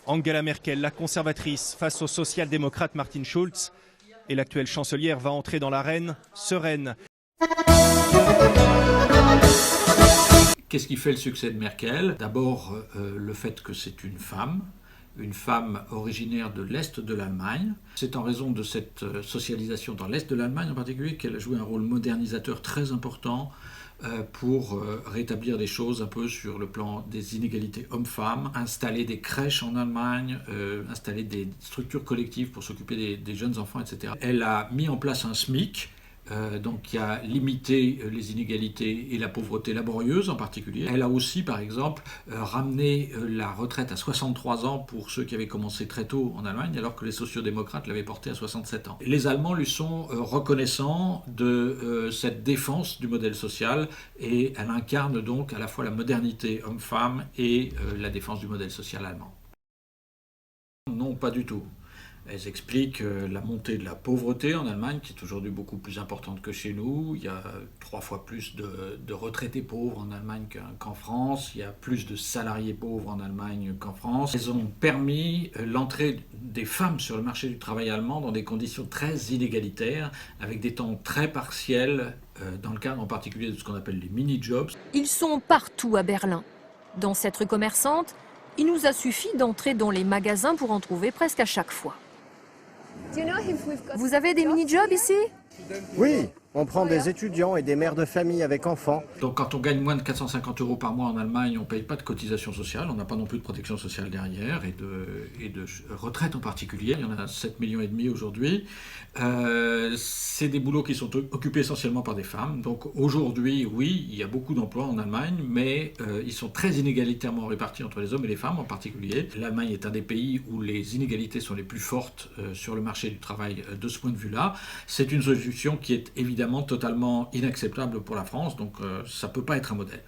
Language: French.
Angela Merkel, la conservatrice, face au social-démocrate Martin Schulz. Et l'actuelle chancelière va entrer dans l'arène sereine. Qu'est-ce qui fait le succès de Merkel? D'abord, le fait que c'est une femme originaire de l'Est de l'Allemagne. C'est en raison de cette socialisation dans l'Est de l'Allemagne en particulier qu'elle a joué un rôle modernisateur très important pour rétablir des choses un peu sur le plan des inégalités hommes-femmes, installer des crèches en Allemagne, installer des structures collectives pour s'occuper des jeunes enfants, etc. Elle a mis en place un SMIC, donc qui a limité les inégalités et la pauvreté laborieuse en particulier. Elle a aussi, par exemple, ramené la retraite à 63 ans pour ceux qui avaient commencé très tôt en Allemagne, alors que les sociodémocrates l'avaient portée à 67 ans. Les Allemands lui sont reconnaissants de cette défense du modèle social, et elle incarne donc à la fois la modernité homme-femme et la défense du modèle social allemand. Non, pas du tout. Elles expliquent la montée de la pauvreté en Allemagne, qui est aujourd'hui beaucoup plus importante que chez nous. Il y a 3 fois plus de retraités pauvres en Allemagne qu'en France. Il y a plus de salariés pauvres en Allemagne qu'en France. Elles ont permis l'entrée des femmes sur le marché du travail allemand dans des conditions très inégalitaires, avec des temps très partiels, dans le cadre en particulier de ce qu'on appelle les mini-jobs. Ils sont partout à Berlin. Dans cette rue commerçante, il nous a suffi d'entrer dans les magasins pour en trouver presque à chaque fois. Vous avez des mini-jobs ici? Oui, on prend des étudiants et des mères de famille avec enfants. Donc quand on gagne moins de 450 € par mois en Allemagne, on ne paye pas de cotisation sociale, on n'a pas non plus de protection sociale derrière, et de retraite en particulier. Il y en a 7,5 millions aujourd'hui. C'est des boulots qui sont occupés essentiellement par des femmes. Donc aujourd'hui, oui, il y a beaucoup d'emplois en Allemagne, mais ils sont très inégalitairement répartis entre les hommes et les femmes en particulier. L'Allemagne est un des pays où les inégalités sont les plus fortes sur le marché du travail de ce point de vue-là. C'est une solution qui est évidemment totalement inacceptable pour la France, donc ça ne peut pas être un modèle.